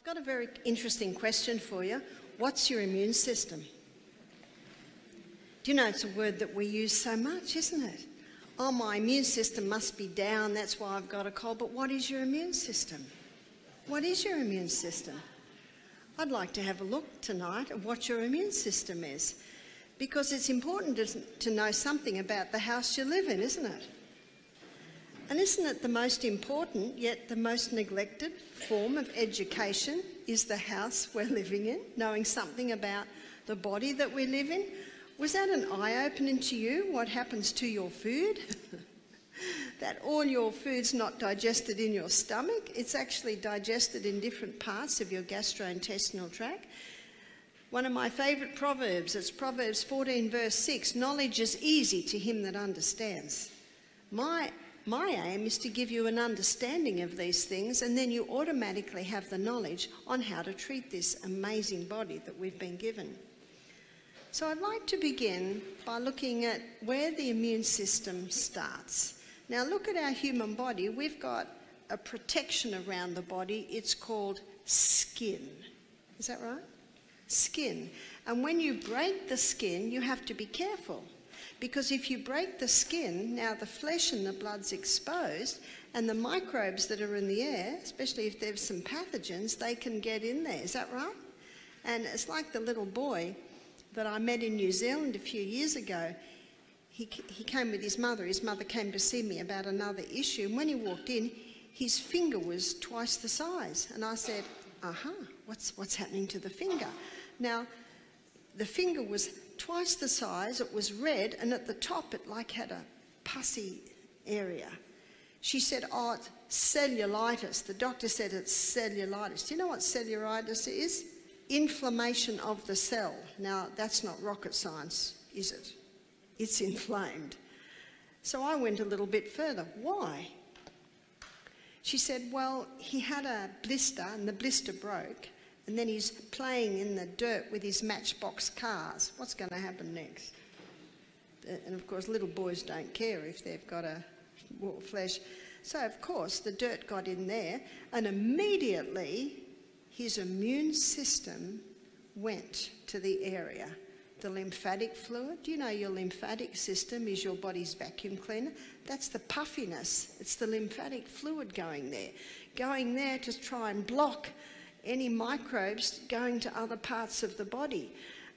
I've got a very interesting question for you. What's your immune system? Do you know it's a word that we use so much, isn't it? Oh, my immune system must be down, that's why I've got a cold. But what is your immune system? What is your immune system? I'd like to have a look tonight at what your immune system is, because it's important to know something about the house you live in, isn't it? And isn't it the most important, yet the most neglected form of education is the house we're living in, knowing something about the body that we live in? Was that an eye-opening to you, what happens to your food? That all your food's not digested in your stomach, it's actually digested in different parts of your gastrointestinal tract. One of my favourite proverbs, it's Proverbs 14 verse 6, knowledge is easy to him that understands. My aim is to give you an understanding of these things, and then you automatically have the knowledge on how to treat this amazing body that we've been given. So I'd like to begin by looking at where the immune system starts. Now look at our human body. We've got a protection around the body. It's called skin. Is that right? Skin. And when you break the skin, you have to be careful. Because if you break the skin, now the flesh and the blood's exposed, and the microbes that are in the air, especially if there's some pathogens, they can get in there. Is that right? And it's like the little boy that I met in New Zealand a few years ago. He came with his mother. His mother came to see me about another issue. And when he walked in, his finger was twice the size. And I said, what's happening to the finger? Now, the finger was twice the size, it was red, and at the top it like had a pussy area. She said, oh, it's cellulitis. The doctor said it's cellulitis. Do you know what cellulitis is? Inflammation of the cell. Now, that's not rocket science, is it? It's inflamed. So I went a little bit further. Why? She said, well, he had a blister and the blister broke, and then he's playing in the dirt with his matchbox cars. What's going to happen next? And of course, little boys don't care if they've got a raw flesh. So of course, the dirt got in there, and immediately his immune system went to the area. The lymphatic fluid. Do you know your lymphatic system is your body's vacuum cleaner? That's the puffiness. It's the lymphatic fluid going there to try and block any microbes going to other parts of the body.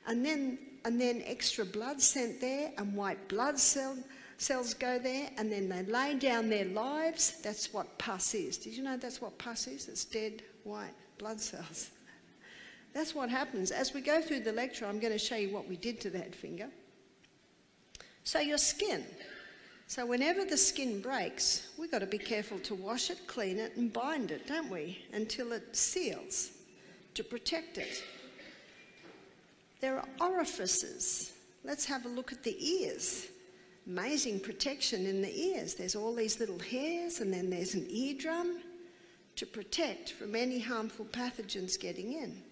And then extra blood sent there, and white blood cells go there, and then they lay down their lives. That's what pus is. Did you know that's what pus is? It's dead white blood cells. That's what happens. As we go through the lecture, I'm going to show you what we did to that finger. So your skin. So whenever the skin breaks, we've got to be careful to wash it, clean it, and bind it, don't we? Until it seals, to protect it. There are orifices. Let's have a look at the ears. Amazing protection in the ears. There's all these little hairs, and then there's an eardrum to protect from any harmful pathogens getting in.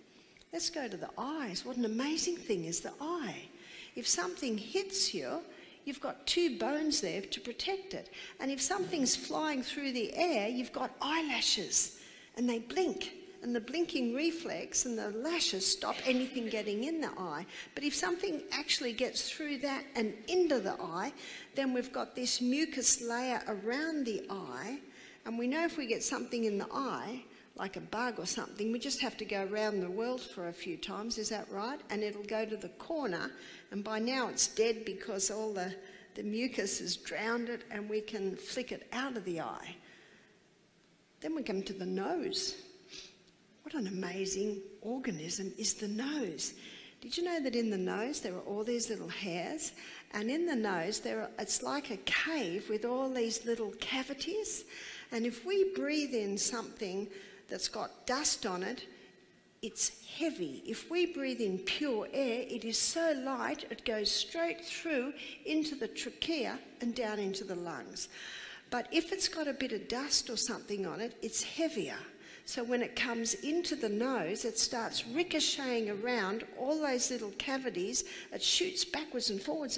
Let's go to the eyes. What an amazing thing is the eye. If something hits you, you've got two bones there to protect it. And if something's flying through the air, you've got eyelashes, and they blink. And the blinking reflex and the lashes stop anything getting in the eye. But if something actually gets through that and into the eye, then we've got this mucus layer around the eye. And we know if we get something in the eye, like a bug or something, we just have to go around the world for a few times, is that right? And it'll go to the corner, and by now it's dead because all the mucus has drowned it, and we can flick it out of the eye. Then we come to the nose. What an amazing organism is the nose. Did you know that in the nose there are all these little hairs? And in the nose, it's like a cave with all these little cavities. And if we breathe in something that's got dust on it, it's heavy. If we breathe in pure air, it is so light it goes straight through into the trachea and down into the lungs. But if it's got a bit of dust or something on it, it's heavier. So when it comes into the nose, it starts ricocheting around all those little cavities. It shoots backwards and forwards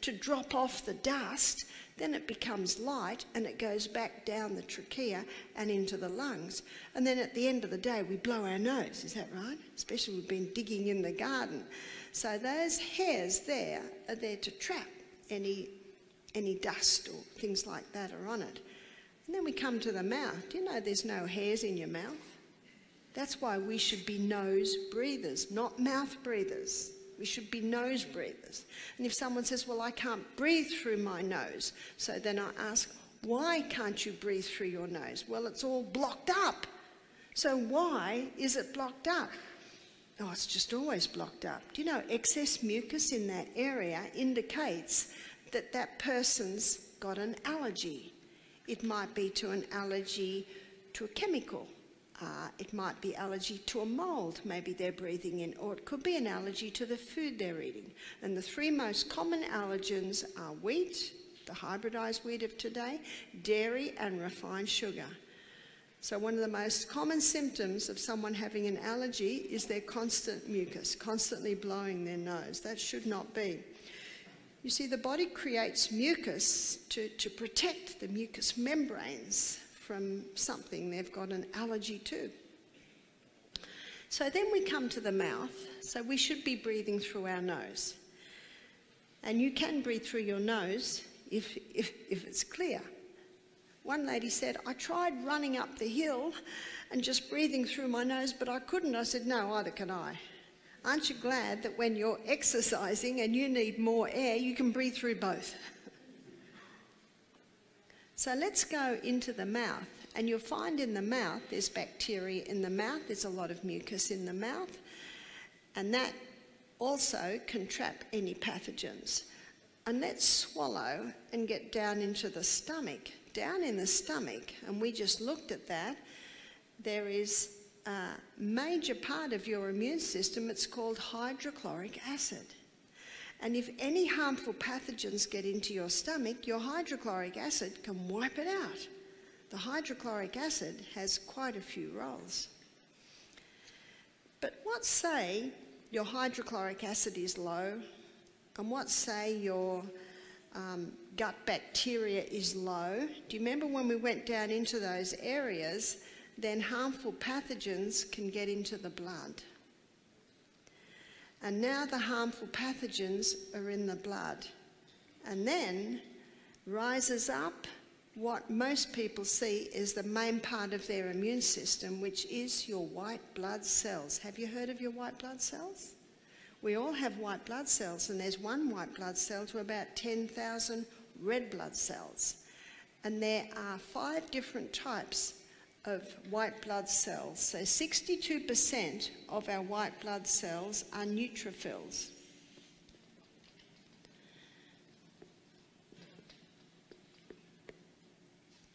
to drop off the dust. then it becomes light and it goes back down the trachea and into the lungs. And then at the end of the day, we blow our nose, is that right? Especially we've been digging in the garden. So those hairs there are there to trap any dust or things like that are on it. And then we come to the mouth. Do you know there's no hairs in your mouth? That's why we should be nose breathers, not mouth breathers. We should be nose breathers. And if someone says, well, I can't breathe through my nose, so then I ask, why can't you breathe through your nose? Well, it's all blocked up. So why is it blocked up? Oh, it's just always blocked up. Do you know excess mucus in that area indicates that that person's got an allergy? It might be to an allergy to a chemical. It might be allergy to a mould, maybe they're breathing in, or it could be an allergy to the food they're eating. And the three most common allergens are wheat, the hybridised wheat of today, dairy and refined sugar. So one of the most common symptoms of someone having an allergy is their constant mucus, constantly blowing their nose. That should not be. You see, the body creates mucus to protect the mucous membranes from something they've got an allergy to. So then we come to the mouth. So we should be breathing through our nose. And you can breathe through your nose if it's clear. One lady said, I tried running up the hill and just breathing through my nose, but I couldn't. I said, no, either can I. Aren't you glad that when you're exercising and you need more air, you can breathe through both? So let's go into the mouth, and you'll find in the mouth there's bacteria in the mouth, there's a lot of mucus in the mouth, and that also can trap any pathogens. And let's swallow and get down into the stomach. Down in the stomach, and we just looked at that, there is a major part of your immune system, it's called hydrochloric acid. And if any harmful pathogens get into your stomach, your hydrochloric acid can wipe it out. The hydrochloric acid has quite a few roles. But what say your hydrochloric acid is low, and what say your gut bacteria is low? Do you remember when we went down into those areas, then harmful pathogens can get into the blood. And now the harmful pathogens are in the blood. And then rises up what most people see is the main part of their immune system, which is your white blood cells. Have you heard of your white blood cells? We all have white blood cells, and there's one white blood cell to about 10,000 red blood cells. And there are 5 different types of white blood cells. So 62% of our white blood cells are neutrophils.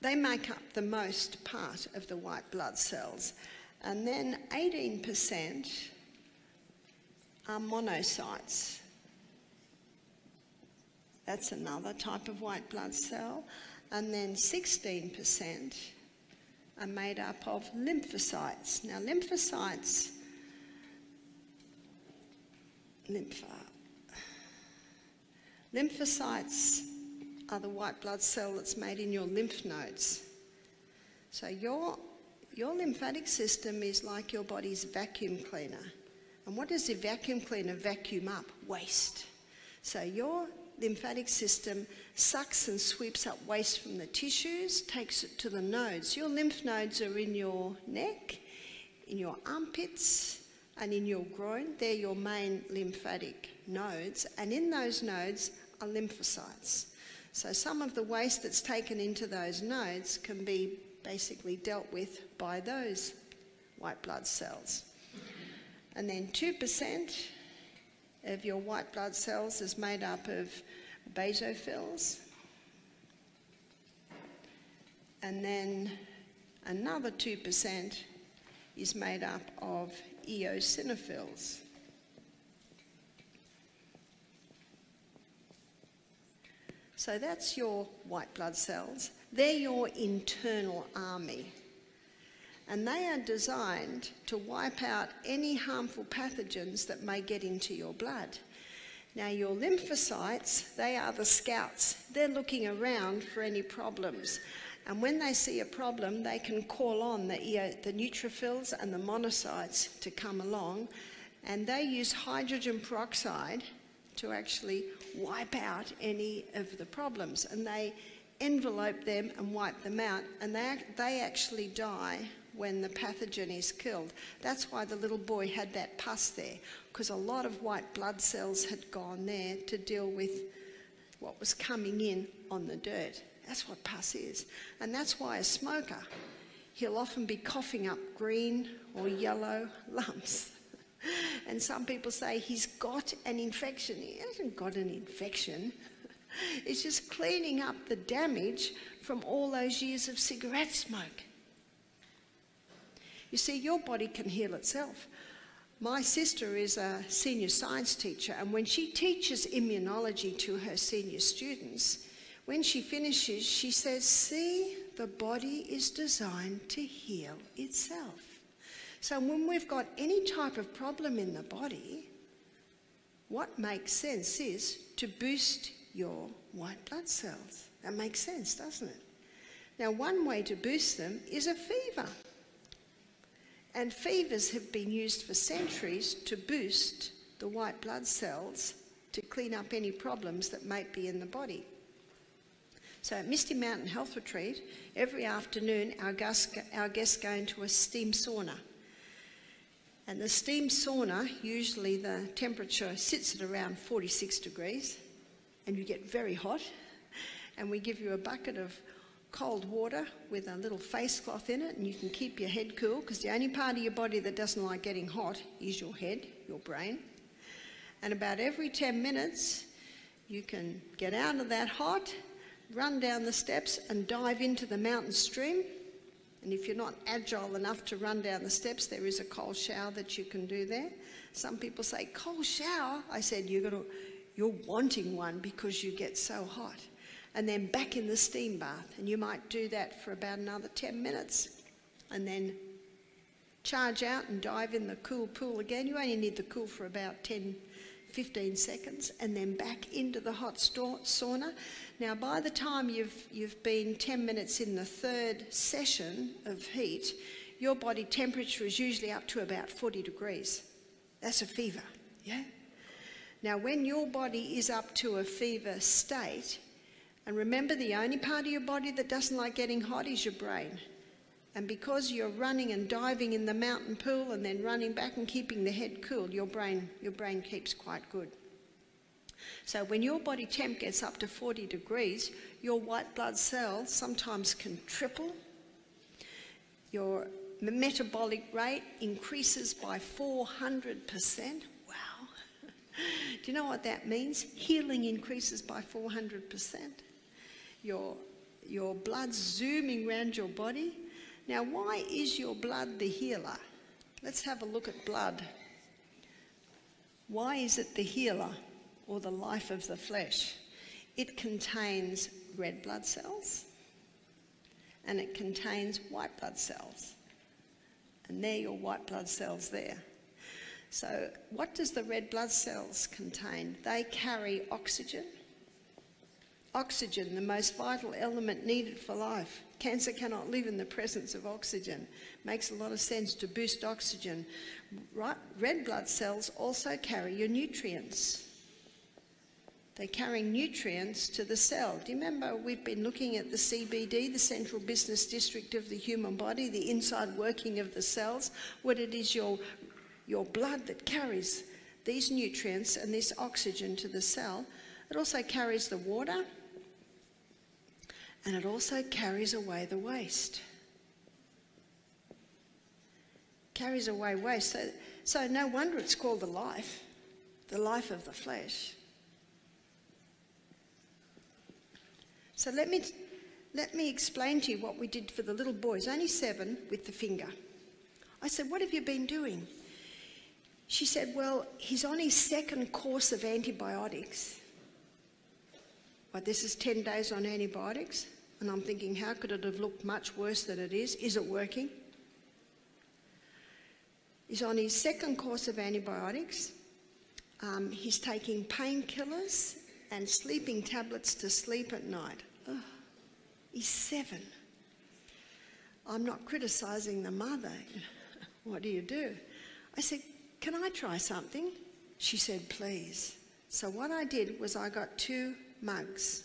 They make up the most part of the white blood cells. And then 18% are monocytes. That's another type of white blood cell. And then 16% are made up of lymphocytes. Now, lymphocytes are the white blood cell that's made in your lymph nodes. So your lymphatic system is like your body's vacuum cleaner. And what does the vacuum cleaner vacuum up? Waste. So your lymphatic system sucks and sweeps up waste from the tissues, takes it to the nodes. Your lymph nodes are in your neck, in your armpits, and in your groin. They're your main lymphatic nodes, and in those nodes are lymphocytes. So some of the waste that's taken into those nodes can be basically dealt with by those white blood cells. And then 2% of your white blood cells is made up of basophils. And then another 2% is made up of eosinophils. So that's your white blood cells. They're your internal army. And they are designed to wipe out any harmful pathogens that may get into your blood. Now your lymphocytes, they are the scouts. They're looking around for any problems. And when they see a problem, they can call on the neutrophils and the monocytes to come along, and they use hydrogen peroxide to actually wipe out any of the problems. And they envelope them and wipe them out, and they actually die when the pathogen is killed. That's why the little boy had that pus there, because a lot of white blood cells had gone there to deal with what was coming in on the dirt. That's what pus is. And that's why a smoker, he'll often be coughing up green or yellow lumps. And some people say he's got an infection. He hasn't got an infection. It's just cleaning up the damage from all those years of cigarette smoke. You see, your body can heal itself. My sister is a senior science teacher, and when she teaches immunology to her senior students, when she finishes, she says, see, the body is designed to heal itself. So when we've got any type of problem in the body, what makes sense is to boost your white blood cells. That makes sense, doesn't it? Now, one way to boost them is a fever. And fevers have been used for centuries to boost the white blood cells to clean up any problems that might be in the body. So at Misty Mountain Health Retreat, every afternoon our guests go into a steam sauna. And the steam sauna, usually the temperature sits at around 46 degrees, and you get very hot. And we give you a bucket of cold water with a little face cloth in it, and you can keep your head cool, because the only part of your body that doesn't like getting hot is your head, your brain. And about every 10 minutes, you can get out of that hot, run down the steps and dive into the mountain stream. And if you're not agile enough to run down the steps, there is a cold shower that you can do there. Some people say, cold shower? I said, you're wanting one because you get so hot. And then back in the steam bath, and you might do that for about another 10 minutes, and then charge out and dive in the cool pool again. You only need the cool for about 10-15 seconds, and then back into the hot sauna. Now, by the time you've been 10 minutes in the third session of heat, your body temperature is usually up to about 40 degrees. That's a fever, yeah? Now, when your body is up to a fever state, and remember, the only part of your body that doesn't like getting hot is your brain. And because you're running and diving in the mountain pool and then running back and keeping the head cool, your brain keeps quite good. So when your body temp gets up to 40 degrees, your white blood cells sometimes can triple. Your metabolic rate increases by 400%. Wow. Do you know what that means? Healing increases by 400%. Your blood's zooming around your body. Now, why is your blood the healer? Let's have a look at blood. Why is it the healer, or the life of the flesh? It contains red blood cells, and it contains white blood cells. And they're your white blood cells there. So what does the red blood cells contain? They carry oxygen. Oxygen, the most vital element needed for life. Cancer cannot live in the presence of oxygen. Makes a lot of sense to boost oxygen. Right? Red blood cells also carry your nutrients. They're carrying nutrients to the cell. Do you remember we've been looking at the CBD, the central business district of the human body, the inside working of the cells, what it is your blood that carries these nutrients and this oxygen to the cell. It also carries the water, and it also carries away the waste. Carries away waste. So no wonder it's called the life of the flesh. So let me explain to you what we did for the little boys, only 7, with the finger. I said, what have you been doing? She said, well, he's on his 2nd course of antibiotics. Well, this is 10 days on antibiotics. And I'm thinking, how could it have looked much worse than it is? Is it working? He's on his 2nd course of antibiotics. He's taking painkillers and sleeping tablets to sleep at night. Oh, he's 7. I'm not criticising the mother. What do you do? I said, can I try something? She said, please. So what I did was I got 2 mugs.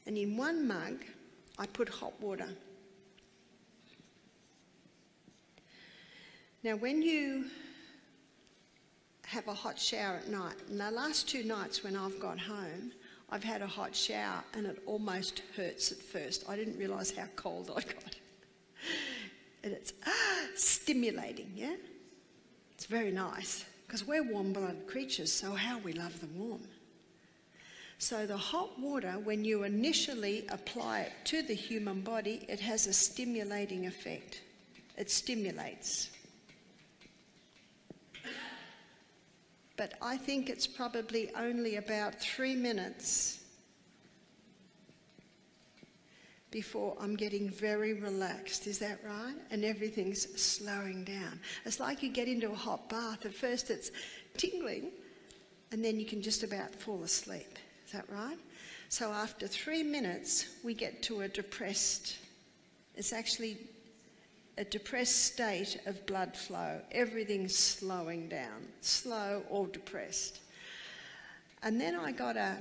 And in one mug, I put hot water. Now, when you have a hot shower at night, and the last 2 nights when I've got home, I've had a hot shower and it almost hurts at first. I didn't realise how cold I got. And it's stimulating, yeah? It's very nice, because we're warm-blooded creatures, so how we love the warm. So the hot water, when you initially apply it to the human body, it has a stimulating effect. It stimulates. But I think it's probably only about 3 minutes before I'm getting very relaxed. Is that right? And everything's slowing down. It's like you get into a hot bath. At first it's tingling, and then you can just about fall asleep. Is that right? So after 3 minutes, we get to a depressed, it's actually a depressed state of blood flow. Everything's slowing down, slow or depressed. And then I got a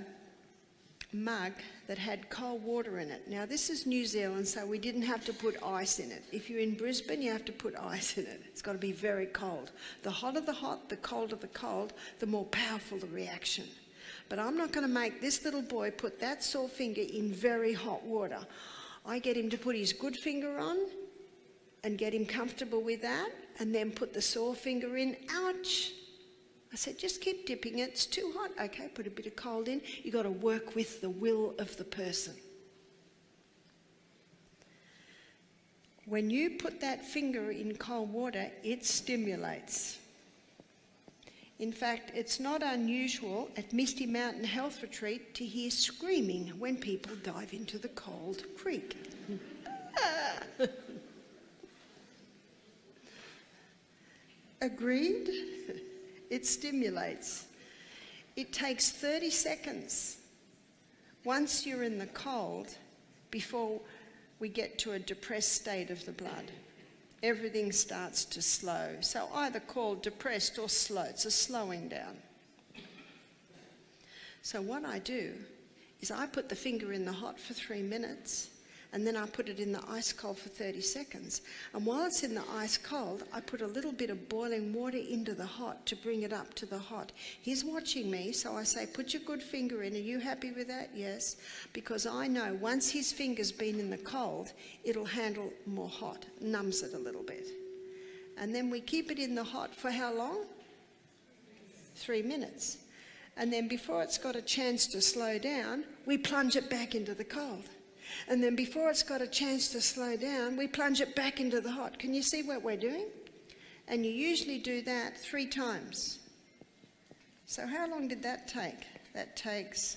mug that had cold water in it. Now this is New Zealand, so we didn't have to put ice in it. If you're in Brisbane, you have to put ice in it. It's got to be very cold. The hotter the hot, the colder the cold, the more powerful the reaction. But I'm not going to make this little boy put that sore finger in very hot water. I get him to put his good finger on and get him comfortable with that, and then put the sore finger in. Ouch! I said, just keep dipping it. It's too hot. Okay, put a bit of cold in. You've got to work with the will of the person. When you put that finger in cold water, it stimulates. In fact, it's not unusual at Misty Mountain Health Retreat to hear screaming when people dive into the cold creek. Agreed? It stimulates. It takes 30 seconds once you're in the cold before we get to a depressed state of the blood. Everything starts to slow. So either called depressed or slow. It's a slowing down. So what I do is I put the finger in the hot for 3 minutes, and then I put it in the ice cold for 30 seconds. And while it's in the ice cold, I put a little bit of boiling water into the hot to bring it up to the hot. He's watching me, so I say, put your good finger in. Are you happy with that? Yes. Because I know once his finger's been in the cold, it'll handle more hot, numbs it a little bit. And then we keep it in the hot for how long? 3 minutes. And then before it's got a chance to slow down, we plunge it back into the cold. And then before it's got a chance to slow down, we plunge it back into the hot. Can you see what we're doing? And you usually do that 3 times. So how long did that take? That takes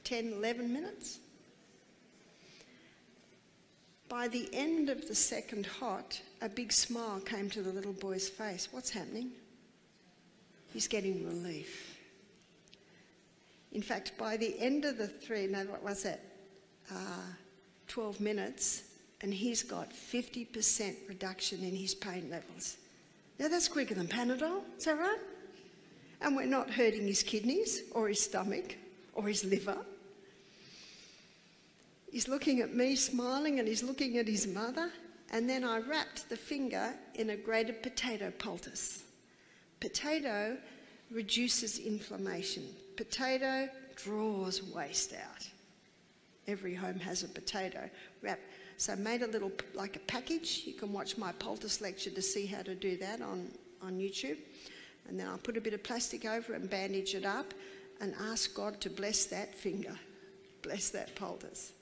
10, 11 minutes. By the end of the second hot, a big smile came to the little boy's face. What's happening? He's getting relief. In fact, by the end of the 12 minutes, and he's got 50% reduction in his pain levels. Now that's quicker than Panadol, is that right? And we're not hurting his kidneys or his stomach or his liver. He's looking at me smiling, and he's looking at his mother, and then I wrapped the finger in a grated potato poultice. Potato reduces inflammation. Potato draws waste out. Every home has a potato wrap. So I made a little, like a package. You can watch my poultice lecture to see how to do that on YouTube. And then I'll put a bit of plastic over it and bandage it up and ask God to bless that finger, bless that poultice.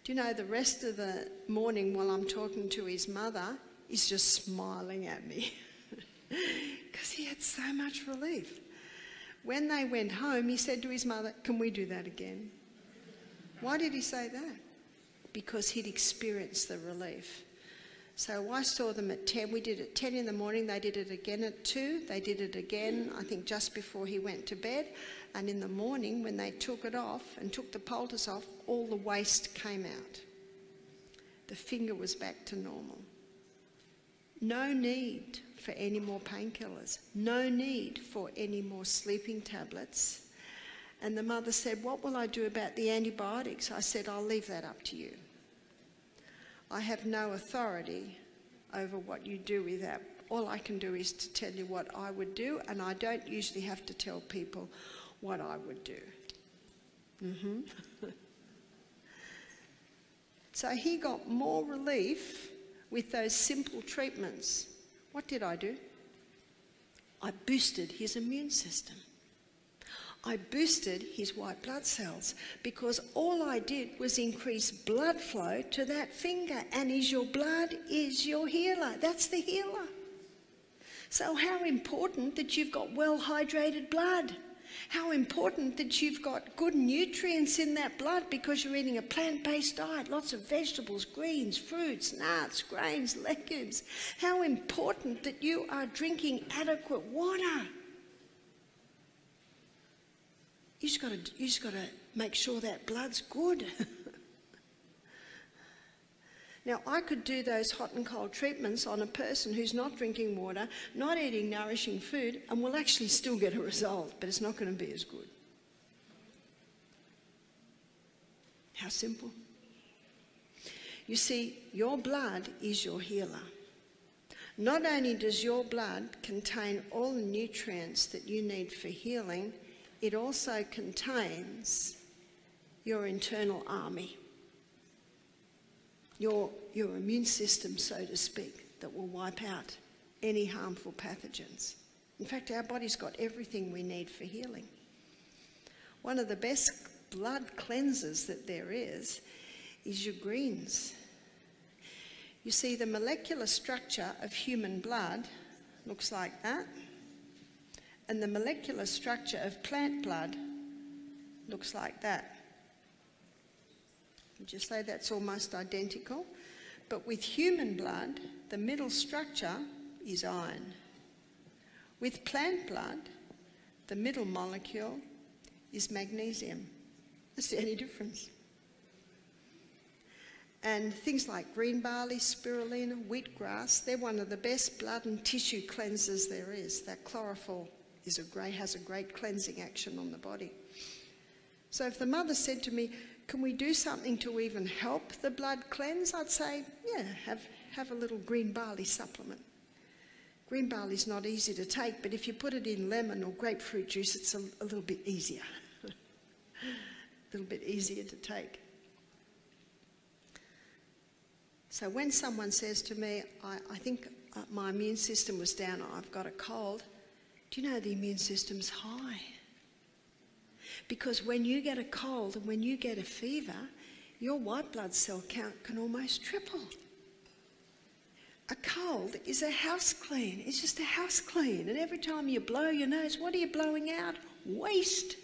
Do you know, the rest of the morning while I'm talking to his mother, he's just smiling at me because he had so much relief. When they went home, he said to his mother, can we do that again? Why did he say that? Because he'd experienced the relief. So I saw them at 10. We did it at 10 in the morning. They did it again at 2. They did it again, I think, just before he went to bed. And in the morning, when they took it off and took the poultice off, all the waste came out. The finger was back to normal. No need for any more painkillers. No need for any more sleeping tablets. And the mother said, "What will I do about the antibiotics?" I said, "I'll leave that up to you. I have no authority over what you do with that. All I can do is to tell you what I would do, and I don't usually have to tell people what I would do." So he got more relief with those simple treatments. What did I do? I boosted his immune system. I boosted his white blood cells, because all I did was increase blood flow to that finger. And your blood is your healer. That's the healer. So how important that you've got well-hydrated blood. How important that you've got good nutrients in that blood because you're eating a plant-based diet, lots of vegetables, greens, fruits, nuts, grains, legumes. How important that you are drinking adequate water. You just got to make sure that blood's good. Now, I could do those hot and cold treatments on a person who's not drinking water, not eating nourishing food, and will actually still get a result, but it's not going to be as good. How simple. You see, your blood is your healer. Not only does your blood contain all the nutrients that you need for healing, it also contains your internal army. Your immune system, so to speak, that will wipe out any harmful pathogens. In fact, our body's got everything we need for healing. One of the best blood cleansers that there is your greens. You see, the molecular structure of human blood looks like that, and the molecular structure of plant blood looks like that. Would you say that's almost identical? But with human blood, the middle structure is iron. With plant blood, the middle molecule is magnesium. That's the only difference. And things like green barley, spirulina, wheatgrass, they're one of the best blood and tissue cleansers there is. That chlorophyll has a great cleansing action on the body. So if the mother said to me, "Can we do something to even help the blood cleanse?" I'd say, yeah, have a little green barley supplement. Green barley's not easy to take, but if you put it in lemon or grapefruit juice, it's a little bit easier. A little bit easier to take. So when someone says to me, I think my immune system was down, I've got a cold, do you know the immune system's high? Because when you get a cold and when you get a fever, your white blood cell count can almost triple. A cold is a house clean. It's just a house clean. And every time you blow your nose, what are you blowing out? Waste.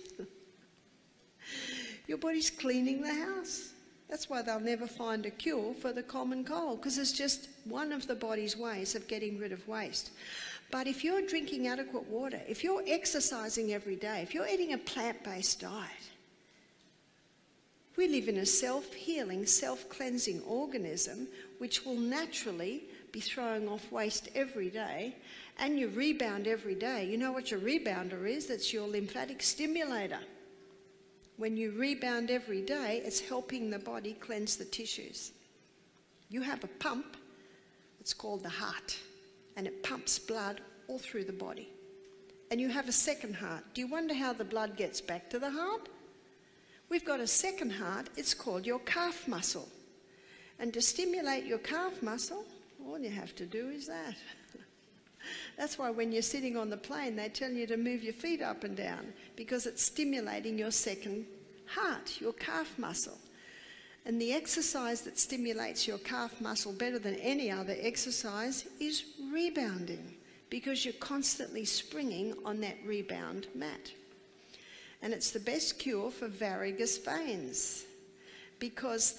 Your body's cleaning the house. That's why they'll never find a cure for the common cold, because it's just one of the body's ways of getting rid of waste. But if you're drinking adequate water, if you're exercising every day, if you're eating a plant-based diet, we live in a self-healing, self-cleansing organism which will naturally be throwing off waste every day, and you rebound every day. You know what your rebounder is? That's your lymphatic stimulator. When you rebound every day, it's helping the body cleanse the tissues. You have a pump, it's called the heart, and it pumps blood all through the body. And you have a second heart. Do you wonder how the blood gets back to the heart? We've got a second heart, it's called your calf muscle. And to stimulate your calf muscle, all you have to do is that. That's why when you're sitting on the plane, they tell you to move your feet up and down, because it's stimulating your second heart, your calf muscle. And the exercise that stimulates your calf muscle better than any other exercise is rebounding, because you're constantly springing on that rebound mat. And it's the best cure for varicose veins, because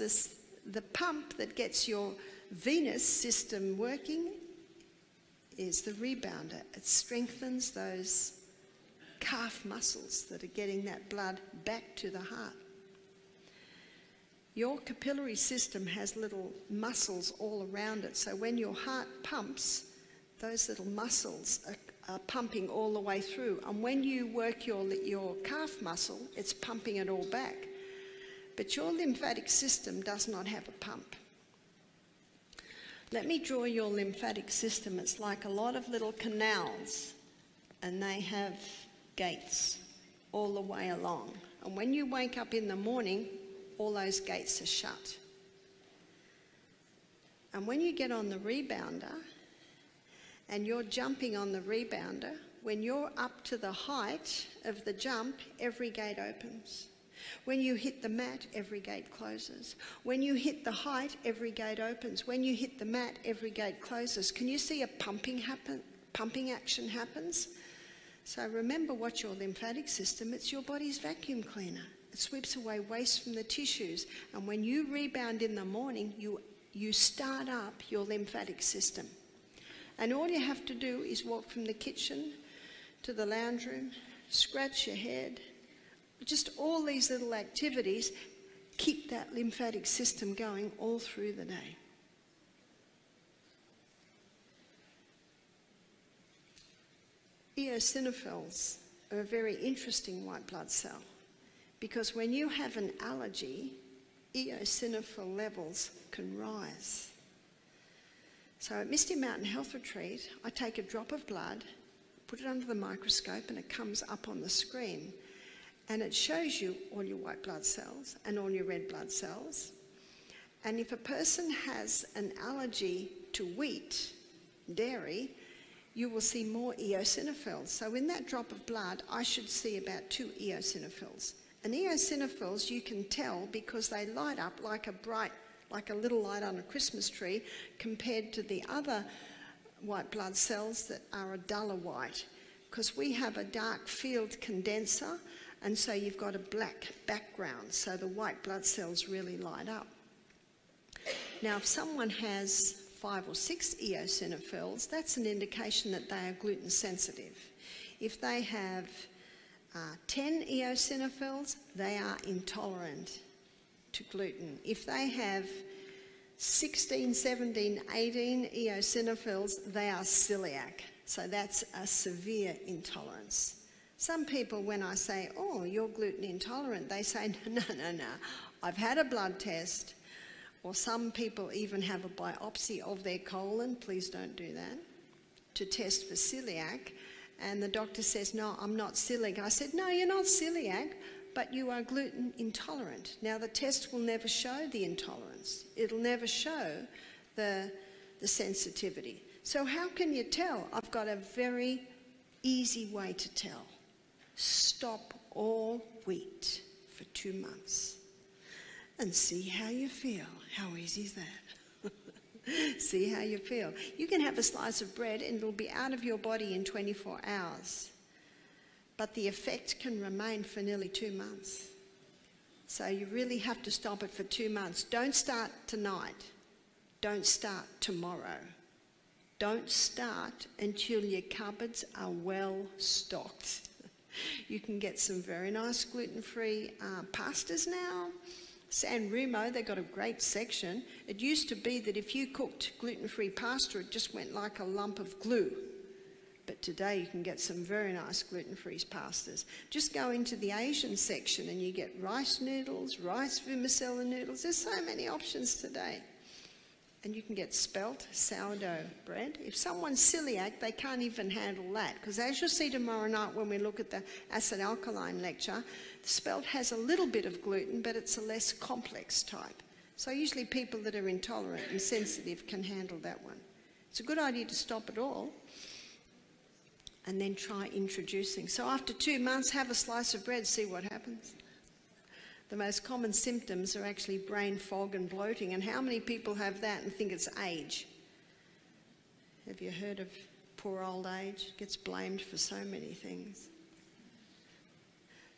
the pump that gets your venous system working is the rebounder. It strengthens those calf muscles that are getting that blood back to the heart. Your capillary system has little muscles all around it, so when your heart pumps, those little muscles are pumping all the way through, and when you work your calf muscle, it's pumping it all back. But your lymphatic system does not have a pump. Let me draw your lymphatic system. It's like a lot of little canals, and they have gates all the way along. And when you wake up in the morning, all those gates are shut. And when you get on the rebounder, and you're jumping on the rebounder, when you're up to the height of the jump, every gate opens. When you hit the mat, every gate closes. When you hit the height, every gate opens. When you hit the mat, every gate closes. Can you see a pumping action happens? So remember what your lymphatic system, it's your body's vacuum cleaner. It sweeps away waste from the tissues. And when you rebound in the morning, you start up your lymphatic system. And all you have to do is walk from the kitchen to the lounge room, scratch your head. Just all these little activities keep that lymphatic system going all through the day. Eosinophils are a very interesting white blood cell because when you have an allergy, eosinophil levels can rise. So at Misty Mountain Health Retreat, I take a drop of blood, put it under the microscope, and it comes up on the screen. And it shows you all your white blood cells and all your red blood cells. And if a person has an allergy to wheat, dairy, you will see more eosinophils. So in that drop of blood, I should see about 2 eosinophils. And eosinophils you can tell because they light up like a little light on a Christmas tree compared to the other white blood cells that are a duller white. Because we have a dark field condenser, and so you've got a black background, so the white blood cells really light up. Now, if someone has 5 or 6 eosinophils, that's an indication that they are gluten sensitive. If they have 10 eosinophils, they are intolerant to gluten. If they have 16, 17, 18 eosinophils, they are celiac. So that's a severe intolerance. Some people, when I say, oh, you're gluten intolerant, they say, no, I've had a blood test. Or some people even have a biopsy of their colon, please don't do that, to test for celiac. And the doctor says, no, I'm not celiac. I said, no, you're not celiac, but you are gluten intolerant. Now, the test will never show the intolerance. It'll never show the sensitivity. So how can you tell? I've got a very easy way to tell. Stop all wheat for 2 months and see how you feel. How easy is that? See how you feel. You can have a slice of bread and it'll be out of your body in 24 hours. But the effect can remain for nearly 2 months. So you really have to stop it for 2 months. Don't start tonight. Don't start tomorrow. Don't start until your cupboards are well stocked. You can get some very nice gluten-free pastas now. San Remo, they've got a great section. It used to be that if you cooked gluten-free pasta, it just went like a lump of glue. But today you can get some very nice gluten-free pastas. Just go into the Asian section and you get rice noodles, rice vermicelli noodles. There's so many options today. And you can get spelt sourdough bread. If someone's celiac, they can't even handle that. Because as you'll see tomorrow night when we look at the acid alkaline lecture, the spelt has a little bit of gluten, but it's a less complex type. So usually people that are intolerant and sensitive can handle that one. It's a good idea to stop it all and then try introducing. So after 2 months, have a slice of bread, see what happens. The most common symptoms are actually brain fog and bloating. And how many people have that and think it's age? Have you heard of poor old age? It gets blamed for so many things.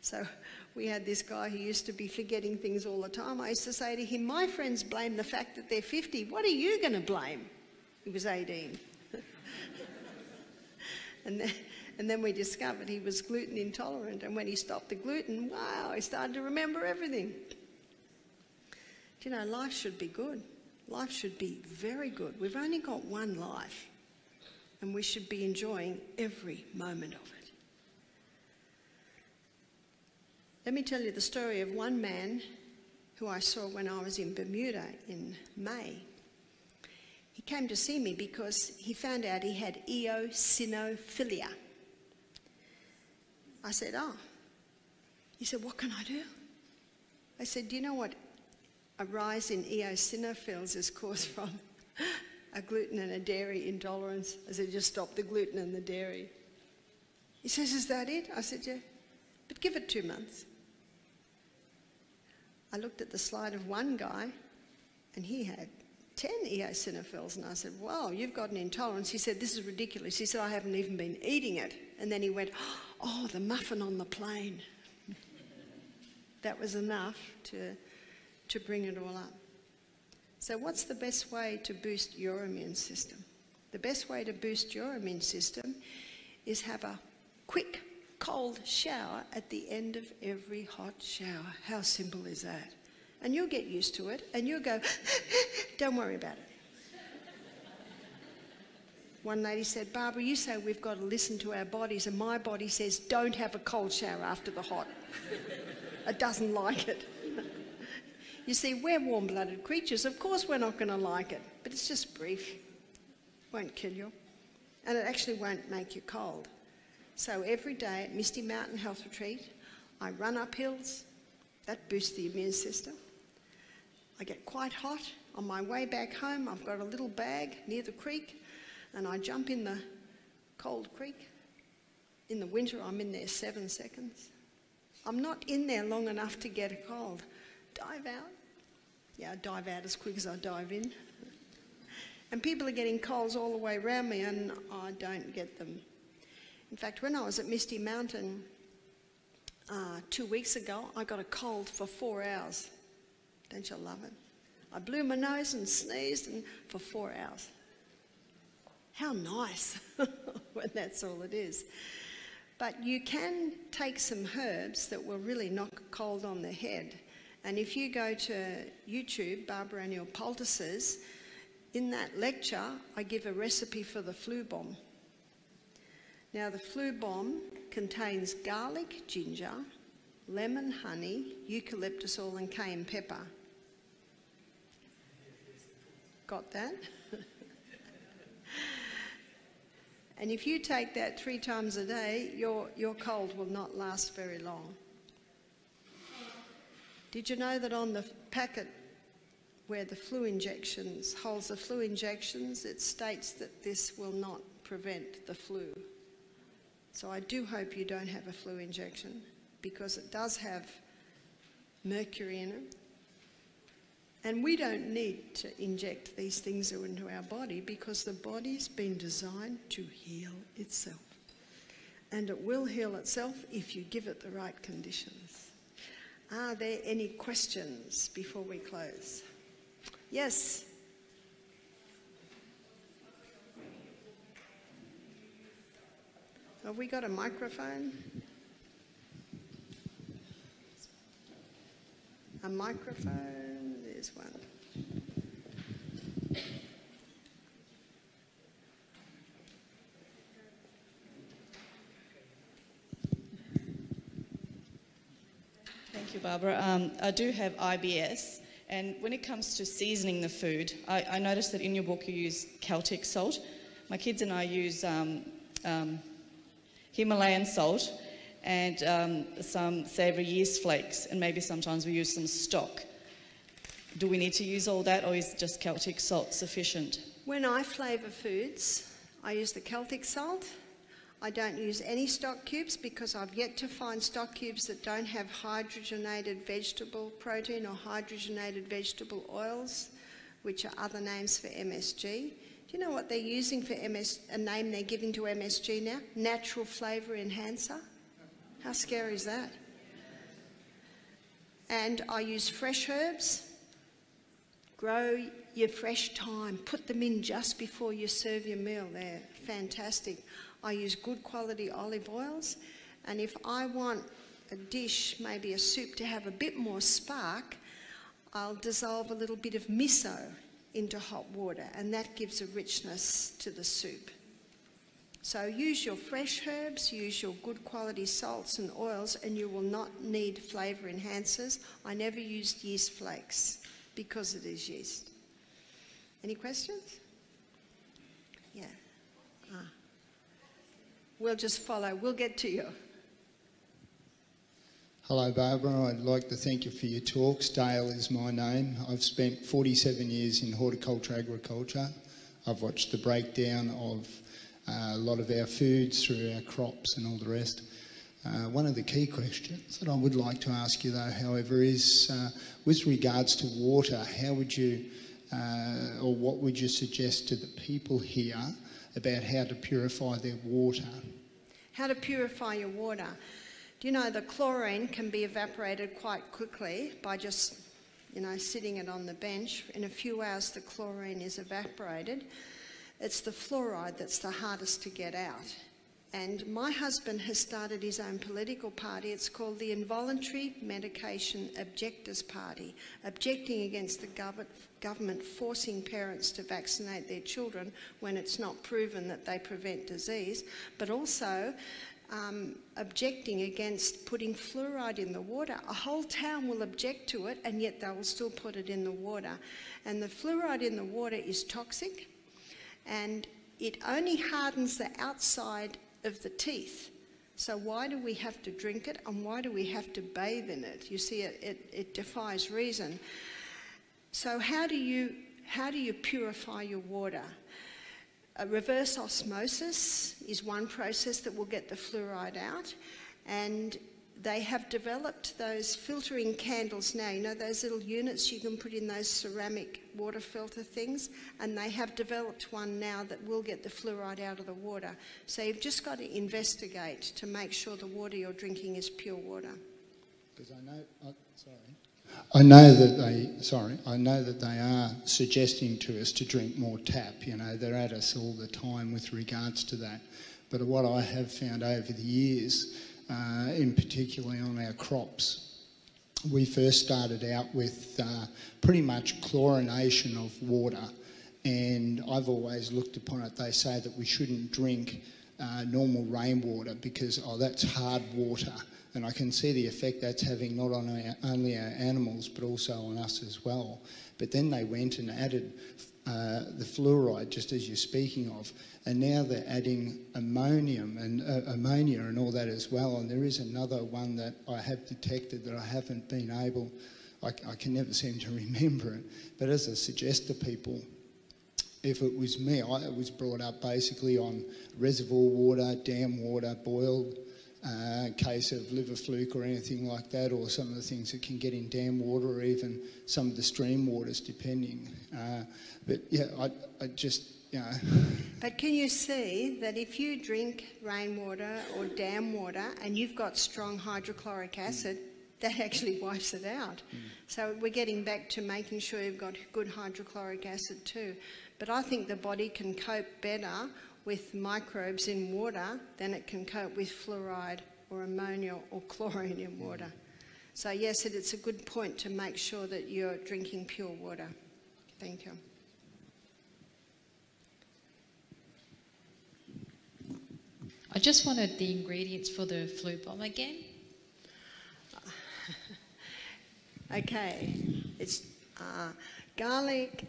So we had this guy who used to be forgetting things all the time. I used to say to him, my friends blame the fact that they're 50. What are you going to blame? He was 18. And then we discovered he was gluten intolerant. And when he stopped the gluten, wow, he started to remember everything. Do you know, life should be good. Life should be very good. We've only got one life, and we should be enjoying every moment of it. Let me tell you the story of one man who I saw when I was in Bermuda in May. He came to see me because he found out he had eosinophilia. I said, oh. He said, what can I do? I said, do you know what a rise in eosinophils is caused from? A gluten and a dairy intolerance. I said, just stop the gluten and the dairy. He says, is that it? I said, yeah, but give it 2 months. I looked at the slide of one guy and he had 10 eosinophils, and I said, wow, you've got an intolerance. He said, this is ridiculous. He said, I haven't even been eating it. And then he went, oh, the muffin on the plane. That was enough to bring it all up. So what's the best way to boost your immune system? The best way to boost your immune system is have a quick cold shower at the end of every hot shower. How simple is that? And you'll get used to it, and you'll go, don't worry about it. One lady said, Barbara, you say we've got to listen to our bodies, and my body says don't have a cold shower after the hot. It doesn't like it. You see, we're warm-blooded creatures. Of course we're not going to like it, but it's just brief. Won't kill you. And it actually won't make you cold. So every day at Misty Mountain Health Retreat, I run up hills. That boosts the immune system. I get quite hot. On my way back home, I've got a little bag near the creek, and I jump in the cold creek. In the winter, I'm in there 7 seconds. I'm not in there long enough to get a cold. Dive out. Yeah, I dive out as quick as I dive in. And people are getting colds all the way around me, and I don't get them. In fact, when I was at Misty Mountain 2 weeks ago, I got a cold for 4 hours. Don't you love it? I blew my nose and sneezed and for 4 hours. How nice when that's all it is. But you can take some herbs that will really knock a cold on the head. And if you go to YouTube, Barbara Annual Poultices, in that lecture, I give a recipe for the flu bomb. Now, the flu bomb contains garlic, ginger, lemon, honey, eucalyptus oil, and cayenne pepper. Got that? And if you take that 3 times a day, your cold will not last very long. Did you know that on the packet where the flu injections holds the flu injections, it states that this will not prevent the flu? So I do hope you don't have a flu injection, because it does have mercury in it. And we don't need to inject these things into our body, because the body's been designed to heal itself. And it will heal itself if you give it the right conditions. Are there any questions before we close? Yes? Have we got a microphone? A microphone, there's one. Thank you, Barbara. I do have IBS, and when it comes to seasoning the food, I noticed that in your book you use Celtic salt. My kids and I use Himalayan salt and some savoury yeast flakes, and maybe sometimes we use some stock. Do we need to use all that, or is just Celtic salt sufficient? When I flavour foods, I use the Celtic salt. I don't use any stock cubes, because I've yet to find stock cubes that don't have hydrogenated vegetable protein or hydrogenated vegetable oils, which are other names for MSG. Do you know what they're using for a name they're giving to MSG now? Natural flavour enhancer. How scary is that? And I use fresh herbs. Grow your fresh thyme. Put them in just before you serve your meal. They're fantastic. I use good quality olive oils. And if I want a dish, maybe a soup, to have a bit more spark, I'll dissolve a little bit of miso into hot water, and that gives a richness to the soup. So use your fresh herbs, use your good quality salts and oils, and you will not need flavour enhancers. I never used yeast flakes because it is yeast. Any questions? Yeah. We'll just follow. We'll get to you. Hello Barbara, I'd like to thank you for your talks. Dale is my name. I've spent 47 years in horticulture, agriculture. I've watched the breakdown of a lot of our foods through our crops and all the rest. One of the key questions that I would like to ask you though, however, is with regards to water, how would you, or what would you suggest to the people here about how to purify their water? How to purify your water? Do you know the chlorine can be evaporated quite quickly by just, sitting it on the bench? In a few hours the chlorine is evaporated. It's the fluoride that's the hardest to get out. And my husband has started his own political party. It's called the Involuntary Medication Objectors Party, objecting against the government forcing parents to vaccinate their children when it's not proven that they prevent disease, but also objecting against putting fluoride in the water. A whole town will object to it, and yet they will still put it in the water. And the fluoride in the water is toxic, and it only hardens the outside of the teeth. So why do we have to drink it, and why do we have to bathe in it? You see, it defies reason. So how do you purify your water? Reverse osmosis is one process that will get the fluoride out, and they have developed those filtering candles now, those little units you can put in those ceramic water filter things, and they have developed one now that will get the fluoride out of the water. So you've just got to investigate to make sure the water you're drinking is pure water. Because I know that they are suggesting to us to drink more tap. They're at us all the time with regards to that. But what I have found over the years, in particular on our crops, we first started out with pretty much chlorination of water, and I've always looked upon it. They say that we shouldn't drink normal rainwater because that's hard water. And I can see the effect that's having not on only our animals but also on us as well. But then they went and added the fluoride, just as you're speaking of, and now they're adding ammonia and all that as well. And there is another one that I have detected that I haven't been able, I can never seem to remember it. But as I suggest to people, if it was me, I was brought up basically on reservoir water, dam water, boiled, case of liver fluke or anything like that, or some of the things that can get in dam water, or even some of the stream waters, depending. But yeah, I just, But can you see that if you drink rainwater or dam water and you've got strong hydrochloric acid, that actually wipes it out. So we're getting back to making sure you've got good hydrochloric acid too. But I think the body can cope better with microbes in water than it can cope with fluoride or ammonia or chlorine in water. So yes, it's a good point to make sure that you're drinking pure water. Thank you. I just wanted the ingredients for the flu bomb again. Okay, it's garlic.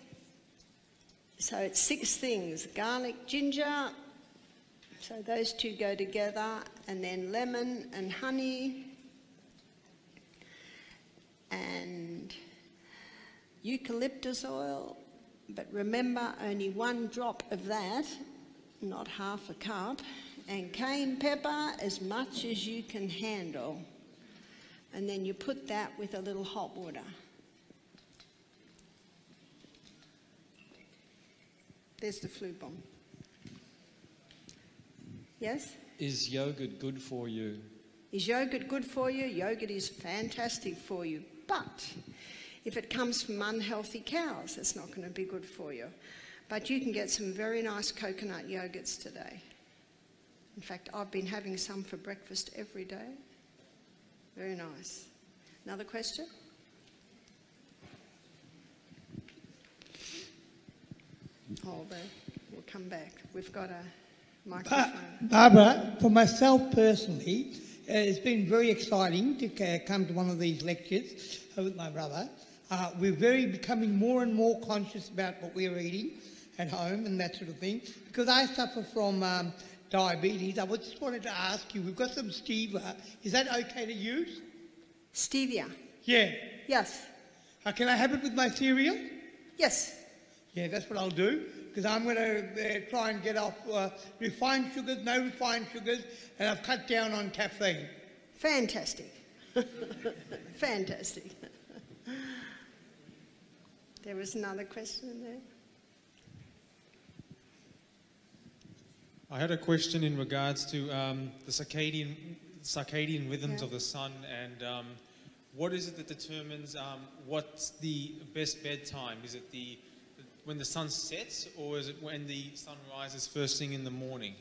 So it's 6 things: garlic, ginger, so those two go together, and then lemon and honey, and eucalyptus oil, but remember only 1 drop of that, not half a cup, and cayenne pepper, as much as you can handle. And then you put that with a little hot water. There's the flu bomb. Yes? Is yogurt good for you? Is yogurt good for you? Yogurt is fantastic for you. But if it comes from unhealthy cows, it's not going to be good for you. But you can get some very nice coconut yogurts today. In fact, I've been having some for breakfast every day. Very nice. Another question? Hold on, we'll come back. We've got a microphone. Barbara, for myself personally, it's been very exciting to come to one of these lectures with my brother. We're becoming more and more conscious about what we're eating at home and that sort of thing. Because I suffer from diabetes, I just wanted to ask you, we've got some stevia. Is that okay to use? Stevia? Yeah. Yes. Can I have it with my cereal? Yes. Yeah, that's what I'll do, because I'm going to try and get off refined sugars, no refined sugars, and I've cut down on caffeine. Fantastic. Fantastic. There was another question there. I had a question in regards to the circadian rhythms of the sun, and what is it that determines what's the best bedtime? Is it when the sun sets, or is it when the sun rises first thing in the morning?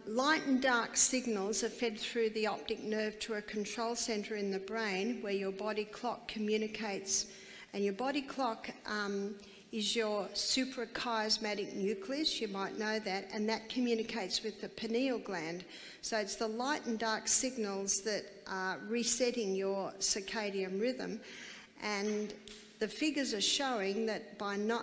Light and dark signals are fed through the optic nerve to a control centre in the brain where your body clock communicates. And your body clock is your suprachiasmatic nucleus, you might know that, and that communicates with the pineal gland. So it's the light and dark signals that are resetting your circadian rhythm. And the figures are showing that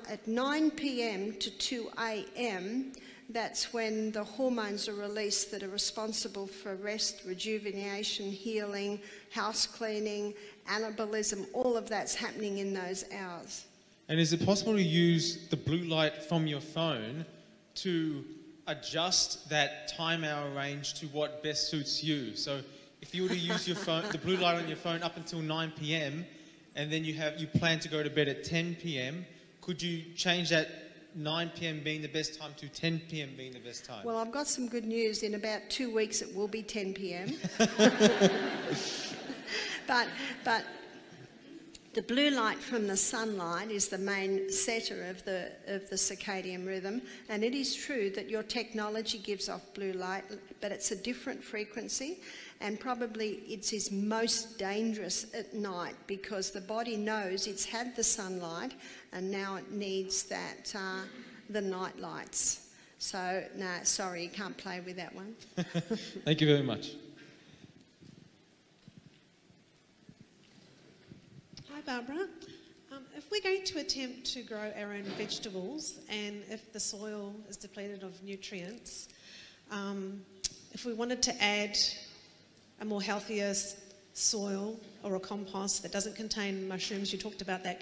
at 9 p.m. to 2 a.m, that's when the hormones are released that are responsible for rest, rejuvenation, healing, house cleaning, anabolism, all of that's happening in those hours. And is it possible to use the blue light from your phone to adjust that time hour range to what best suits you? So if you were to use your phone, the blue light on your phone up until 9 p.m, and then you plan to go to bed at 10 p.m, could you change that 9 p.m. being the best time to 10 p.m. being the best time? Well, I've got some good news. In about 2 weeks it will be 10 p.m. But the blue light from the sunlight is the main setter of the circadian rhythm, and it is true that your technology gives off blue light, but it's a different frequency, and probably it is most dangerous at night because the body knows it's had the sunlight and now it needs that the night lights. So no, sorry, you can't play with that one. Thank you very much. Hi Barbara. If we're going to attempt to grow our own vegetables and if the soil is depleted of nutrients, if we wanted to add a more healthier soil or a compost that doesn't contain mushrooms, you talked about that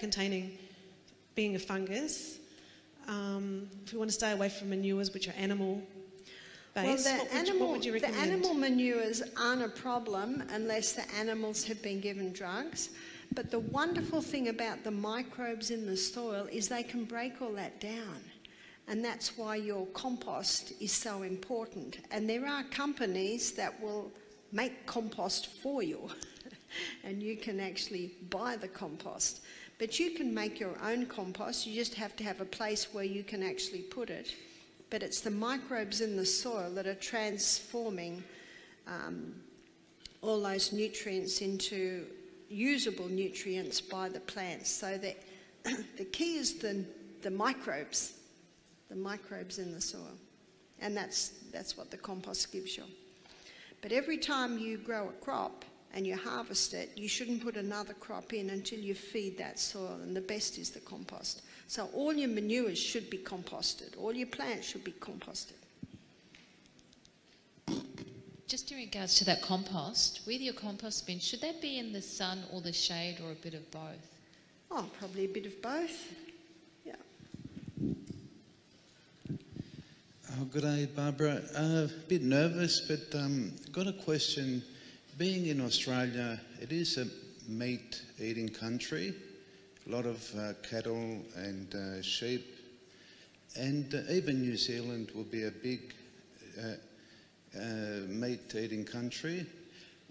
being a fungus, if we want to stay away from manures which are animal based, what would you recommend? The animal manures aren't a problem unless the animals have been given drugs. But the wonderful thing about the microbes in the soil is they can break all that down. And that's why your compost is so important. And there are companies that will make compost for you. And you can actually buy the compost. But you can make your own compost. You just have to have a place where you can actually put it. But it's the microbes in the soil that are transforming all those nutrients into usable nutrients by the plants. So that the key is the microbes in the soil, and that's what the compost gives you. But every time you grow a crop and you harvest it, you shouldn't put another crop in until you feed that soil, and the best is the compost. So all your manures should be composted, all your plants should be composted. Just in regards to that compost, with your compost bin, should that be in the sun or the shade or a bit of both? Oh, probably a bit of both. Yeah. Oh, good day, Barbara. A bit nervous, but got a question. Being in Australia, it is a meat-eating country. A lot of cattle and sheep, and even New Zealand will be a big meat-eating country.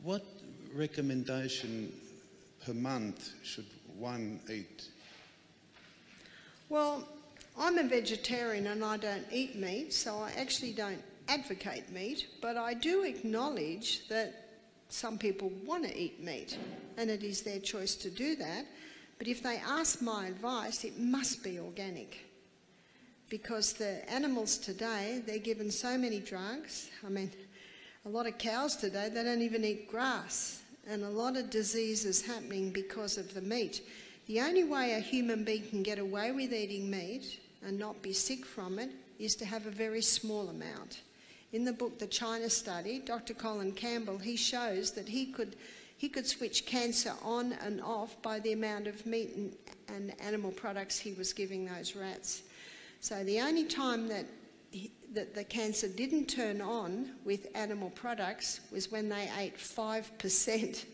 What recommendation per month should one eat? Well, I'm a vegetarian and I don't eat meat, so I actually don't advocate meat, but I do acknowledge that some people want to eat meat and it is their choice to do that. But if they ask my advice, it must be organic. Because the animals today, they're given so many drugs. I mean, a lot of cows today, they don't even eat grass. And a lot of diseases happening because of the meat. The only way a human being can get away with eating meat and not be sick from it is to have a very small amount. In the book, The China Study, Dr. Colin Campbell, he shows that he could switch cancer on and off by the amount of meat and animal products he was giving those rats. So the only time that the cancer didn't turn on with animal products was when they ate 5%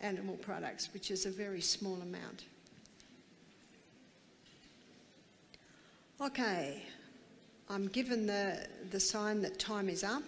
animal products, which is a very small amount. Okay, I'm given the sign that time is up.